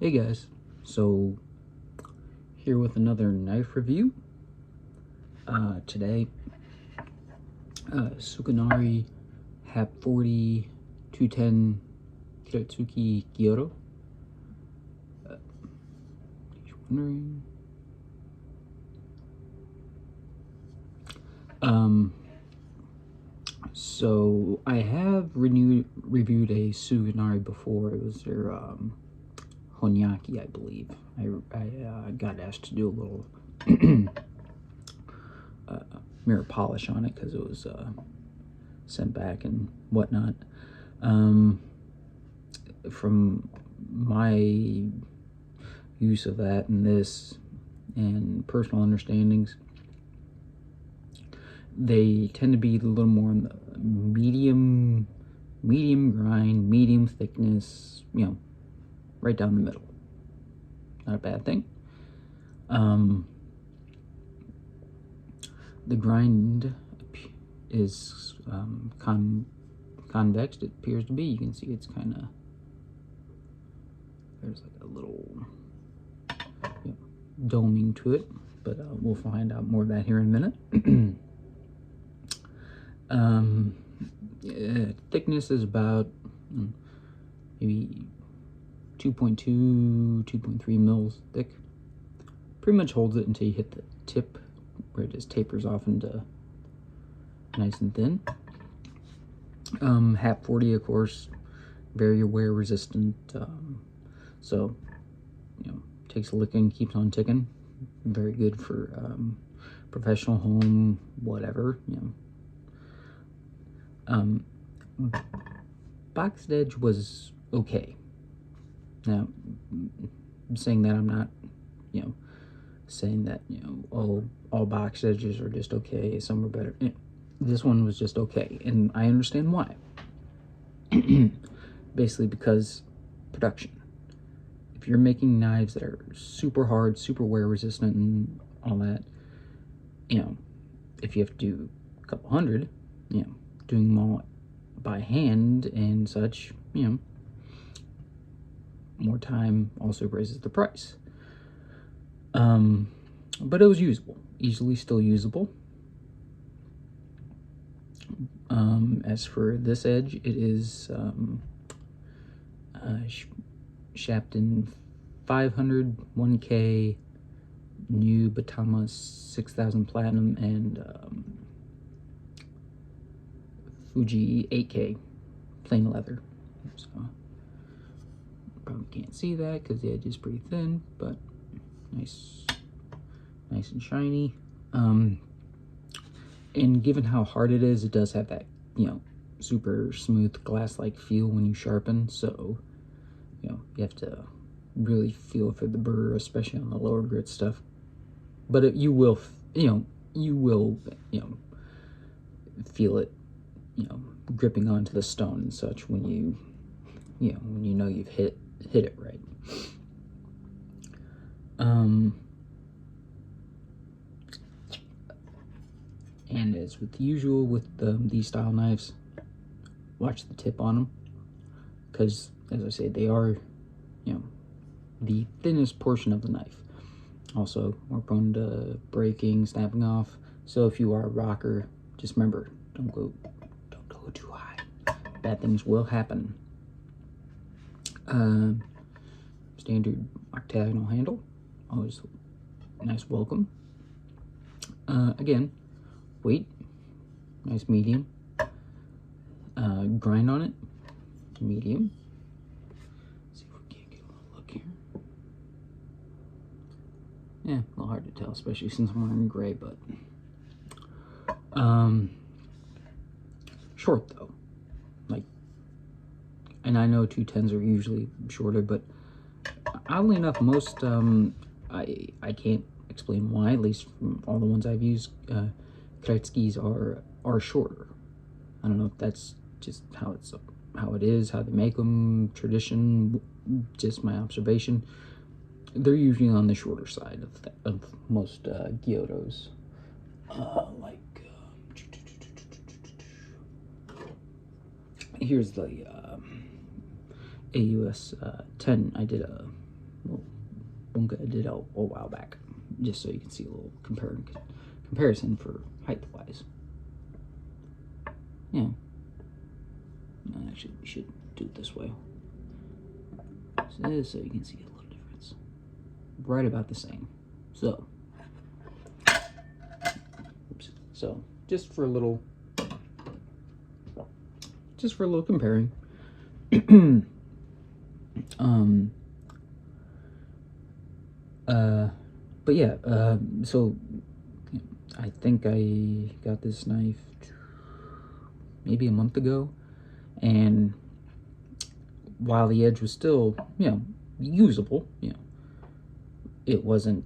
Hey guys, so here with another knife review. Today, Sukenari Hap40 210 kiritsuki gyoro. In case you're wondering. So I have reviewed a Sukenari before. It was their Honyaki, I believe. I got asked to do a little mirror polish on it because it was sent back and whatnot. From my use of that and this and personal understandings, they tend to be a little more in the medium grind, medium thickness, you know, right down the middle. Not a bad thing. The grind is convex. It appears to be. You can see it's kind of, there's like a little doming to it, but we'll find out more of that here in a minute. Thickness is about maybe 2.3 mils thick. Pretty much holds it until you hit the tip, where it just tapers off into nice and thin. Hap40, of course, very wear resistant, so takes a licking, keeps on ticking. Very good for professional, home, whatever. Boxed edge was okay. Now, saying that, I'm not saying that all boxed edges are just okay, some are better. This one was just okay, and I understand why. Basically because production. If you're making knives that are super hard, super wear resistant and all that, if you have to do a couple hundred, doing them all by hand and such, more time also raises the price. But it was usable, easily still usable. As for this edge, it is Shapton 500, 1K, new Batama 6000 Platinum, and Fuji 8K plain leather. So probably can't see that because the edge is pretty thin, but nice and shiny. And given how hard it is, it does have that super smooth glass-like feel when you sharpen. So you have to really feel for the burr, especially on the lower grit stuff. But you will feel it gripping onto the stone and such when you know you've hit it right. And as with usual with these style knives, watch the tip on them, because as I say, they are the thinnest portion of the knife. Also, more prone to breaking, snapping off. So if you are a rocker, just remember, don't go too high. Bad things will happen. Standard octagonal handle, always nice welcome. Again, weight, nice medium. Grind on it, medium. Let's see if we can't get a little look here. Yeah, a little hard to tell, especially since I'm wearing gray, but short though. And I know 210s are usually shorter, but oddly enough, most I can't explain why, at least from all the ones I've used, kiritsukis are shorter. I don't know if that's just how it is, how they make them, tradition, just my observation. They're usually on the shorter side of most gyotos. Here's the AUS 10. I did a little bunga I did a while back, just so you can see a little comparison for height-wise. Yeah. No, actually, we should do it this way. So you can see a little difference. Right about the same. So, oops. So just for a little comparing. But yeah, so I think I got this knife maybe a month ago, and while the edge was still, usable, it wasn't,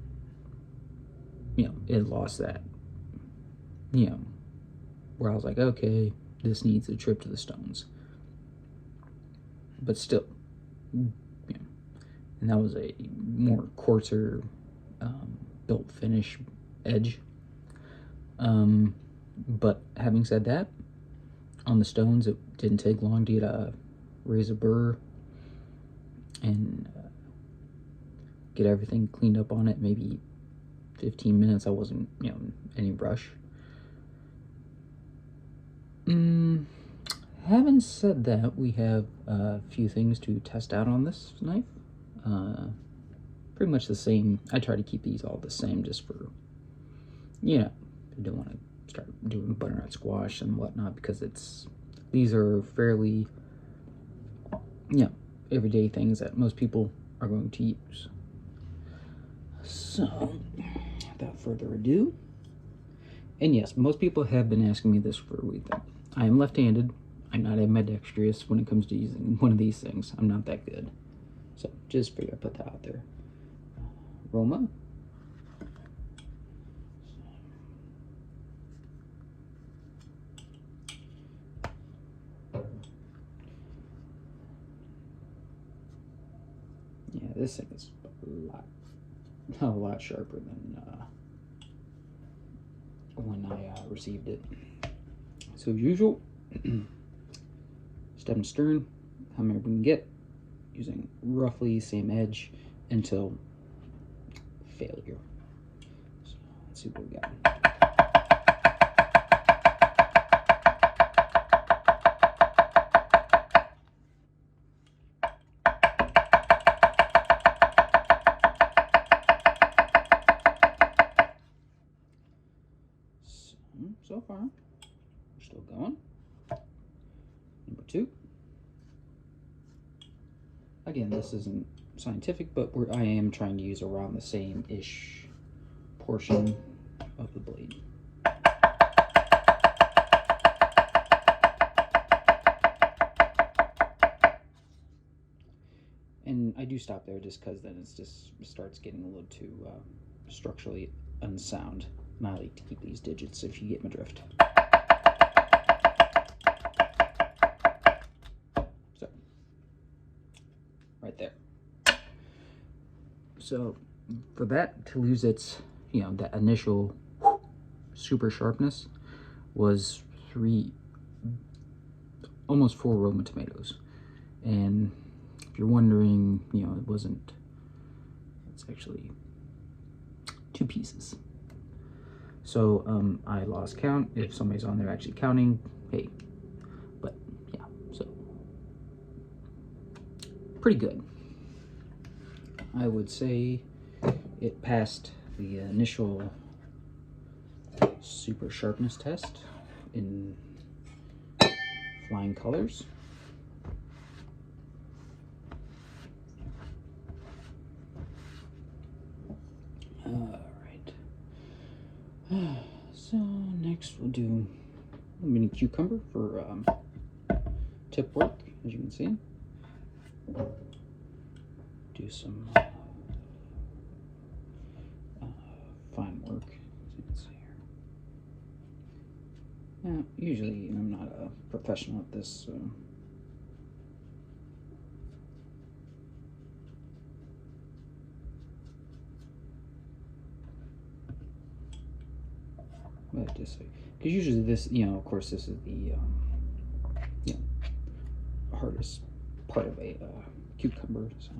it lost that, where I was like, okay, this needs a trip to the stones. But still, and that was a more coarser built finish edge. But having said that, on the stones, it didn't take long to get a razor burr and get everything cleaned up on it. Maybe 15 minutes. I wasn't, any rush. Having said that, we have a few things to test out on this knife. Pretty much the same. I try to keep these all the same just for, I don't want to start doing butternut squash and whatnot, because these are fairly, everyday things that most people are going to use. So, without further ado, and yes, most people have been asking me this for a week. I am left-handed. I'm not ambidextrous when it comes to using one of these things. I'm not that good. So, just figure I put that out there. Roma. Yeah, this thing is a lot sharper than when I received it. So as usual, stem and stern, how many we can get, using roughly same edge until failure. So let's see what we got. So far, we're still going. Number 2. Again, this isn't scientific, but I am trying to use around the same-ish portion of the blade. And I do stop there just because then it starts getting a little too structurally unsound. And I like to keep these digits, if you get my drift. So, right there. So, for that to lose its, that initial super sharpness was almost 4 Roma tomatoes. And if you're wondering, it wasn't, it's actually 2 pieces. So I lost count. If somebody's on there actually counting, hey, but yeah, so pretty good. I would say it passed the initial super sharpness test in flying colors. So next we'll do a mini cucumber for tip work, as you can see. Do some fine work, as you can see here. Now, usually I'm not a professional at this, so but just because usually this, of course, this is the hardest part of a cucumber. So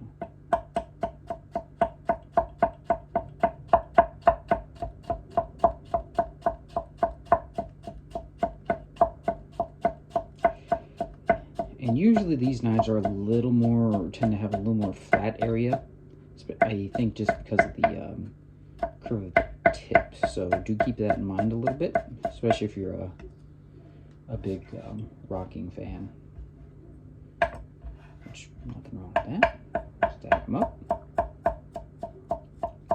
usually these knives are a little more, tend to have a little more flat area. I think just because of the curve of the tip. So do keep that in mind a little bit, especially if you're a big rocking fan. Which, nothing wrong with that. Stack them up.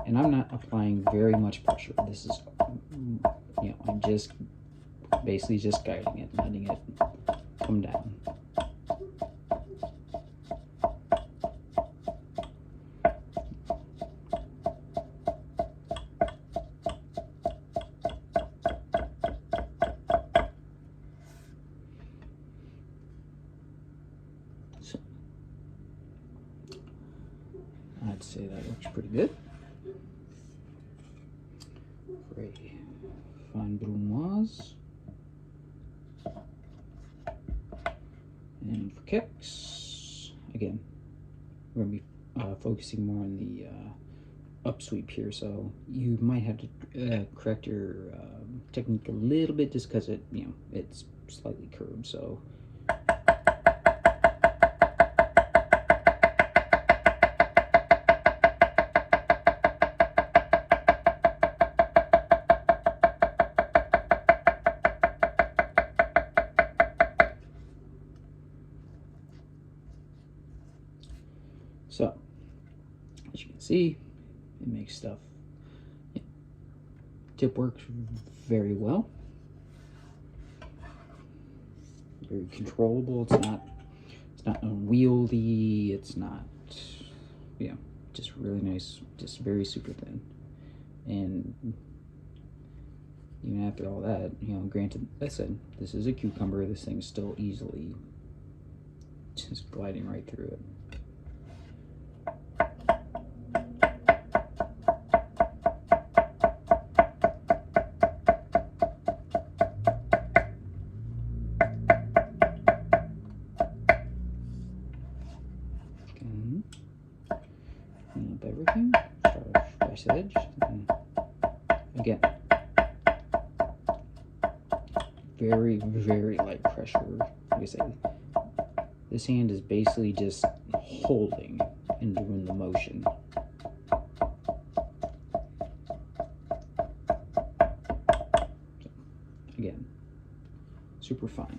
And I'm not applying very much pressure. This is, I'm just basically just guiding it, letting it come down. So, I'd say that looks pretty good. For a fine brunoise. And for kicks, again, we're going to be focusing more on the upsweep here, so you might have to correct your technique a little bit just because it's slightly curved. So as you can see, it makes stuff. Tip works very well. Very controllable. It's not unwieldy. It's not, just really nice. Just very super thin. And even after all that, granted, I said this is a cucumber. This thing's still easily just gliding right through it. Clean up everything. Start with fresh edge. And again, very, very light pressure. Like I said, this hand is basically just holding and doing the motion. Again, super fine.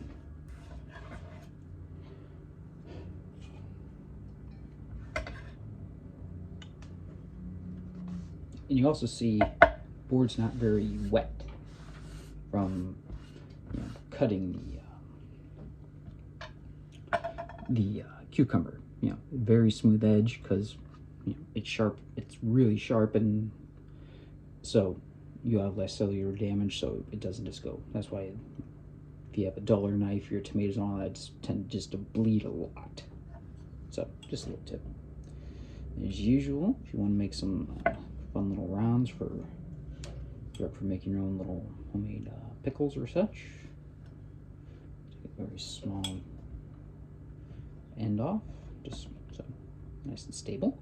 And you also see board's not very wet from cutting the cucumber. Very smooth edge because it's sharp. It's really sharp, and so you have less cellular damage, so it doesn't just go. That's why if you have a duller knife, your tomatoes and all that tend just to bleed a lot. So just a little tip. As usual, if you want to make some fun little rounds for making your own little homemade pickles or such, take a very small end off, just so nice and stable.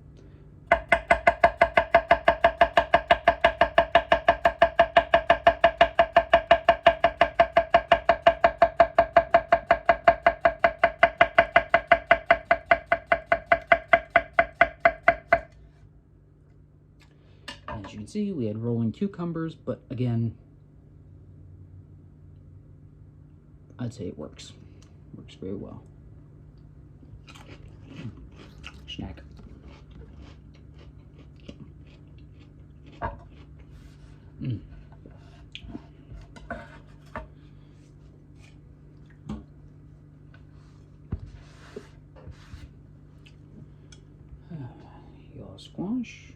As you can see, we had rolling cucumbers, but again, I'd say it works. Works very well. Snack. Yellow squash.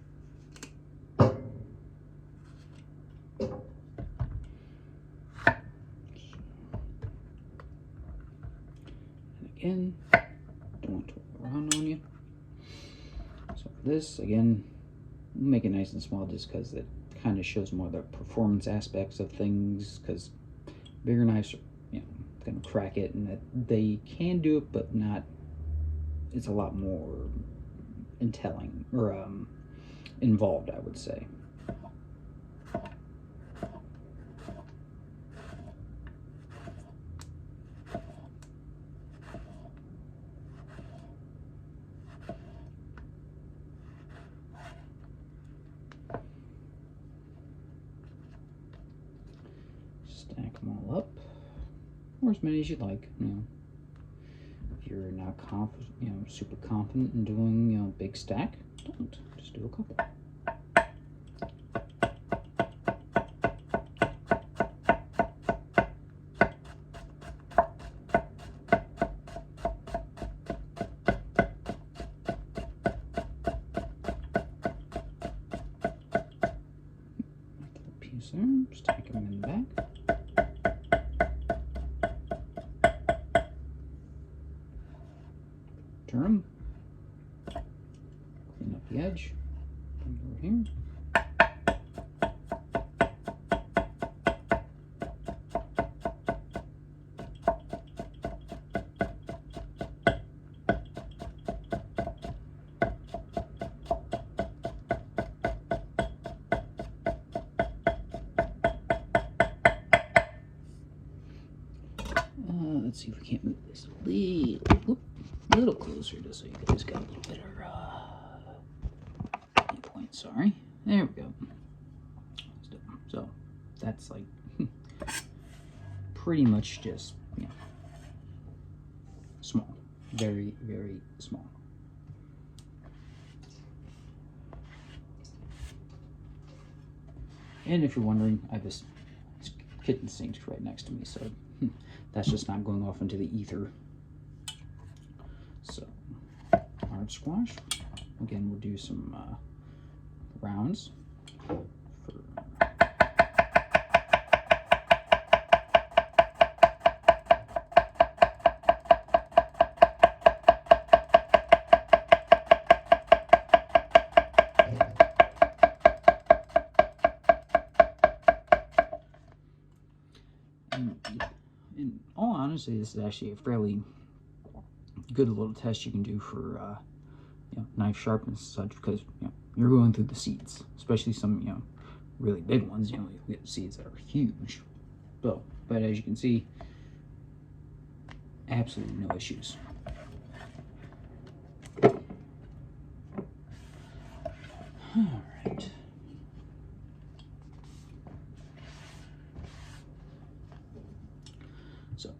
Again, don't want to roll around on you. So this, again, make it nice and small just because it kind of shows more the performance aspects of things, because bigger knives are, going to crack it, and that they can do it, but not, it's a lot more telling or involved, I would say. as many as you'd like. You know, if you're not super confident in doing big stack, don't just do a couple. Piece there. Just take them in the back. Turn them, clean up the edge, bring it over here. Let's see if we can't move this a little closer, just so you guys got a little better point. Sorry. There we go. So that's like pretty much just small, very, very small. And if you're wondering, I have this kitchen sink right next to me, so that's just not going off into the ether. So, hard squash. Again, we'll do some rounds. In all honesty, this is actually a fairly good little test you can do for knife sharpness and such, because you're going through the seeds, especially some really big ones. You get seeds that are huge. But as you can see, absolutely no issues. All right. So,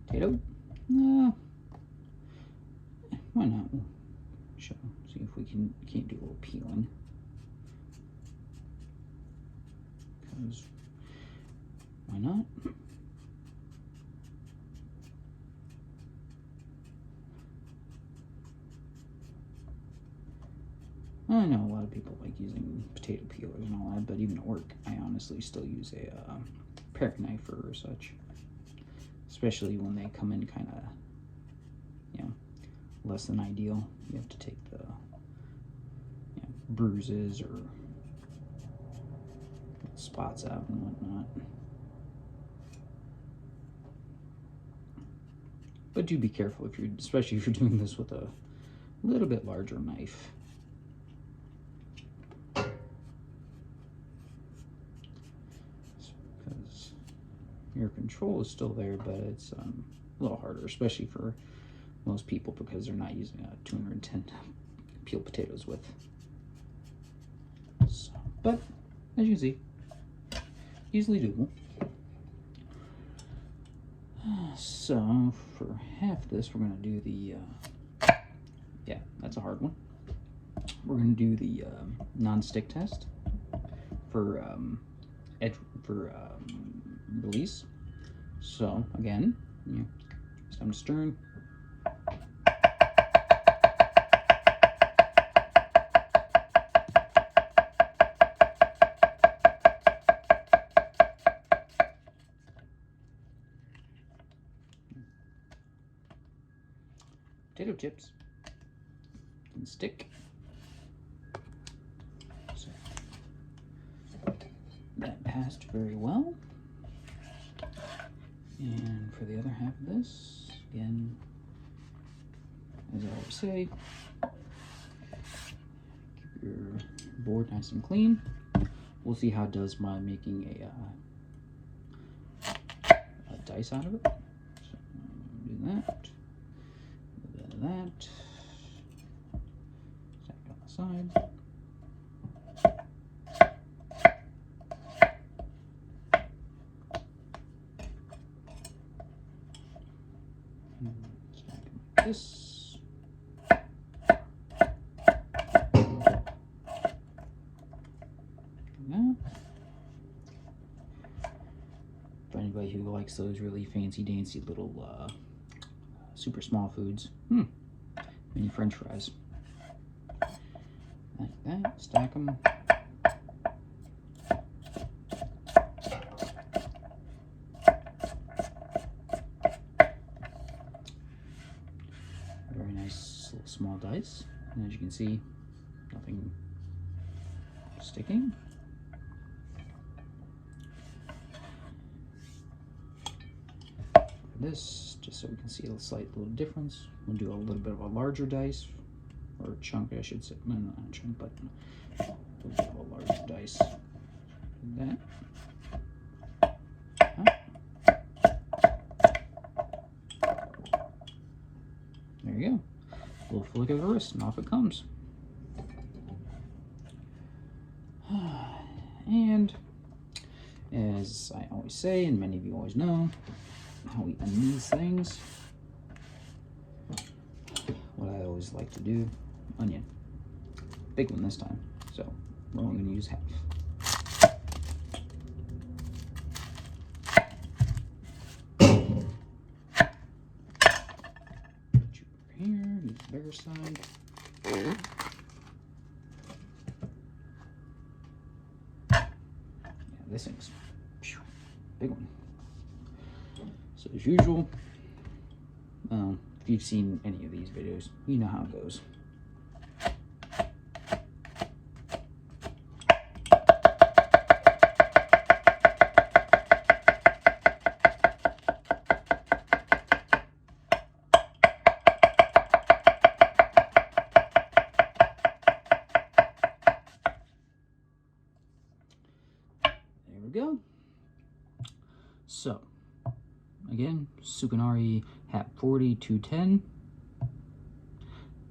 potato. Why not? We'll see if we can't do a little peeling. Because why not? I know a lot of people like using potato peelers and all that, but even at work, I honestly still use a paring knife or such. Especially when they come in kind of, less than ideal. You have to take the bruises or spots out and whatnot. But do be careful especially if you're doing this with a little bit larger knife. Because your control is still there, but it's a little harder, especially for most people, because they're not using a 210 peeled potatoes with. So, but as you can see, easily doable. So for half this, we're going to do the that's a hard one. We're going to do the non-stick test for release. So again, it's time to stir. Potato chips and stick. So that passed very well. And for the other half of this, again, as I always say, keep your board nice and clean. We'll see how it does by making a dice out of it. So do that. That. Stack it on the side. likes those really fancy dancy little super small foods. Mini French fries. Like that. Stack them. Very nice little small dice. And as you can see, nothing sticking. For this, just so we can see a slight little difference, we'll do a little bit of a larger dice, or chunk, I should say. No, not a chunk, but a little bit of a larger dice. Like that. There you go. A little flick of the wrist, and off it comes. And as I always say, and many of you always know, how we end these things. What I always like to do, onion. Big one this time, so we're only going to use half. Put you over here, use the bigger side. This thing's big one. So as usual, if you've seen any of these videos, you know how it goes. There we go. So, again, Sukenari Hap40 210.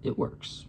It works.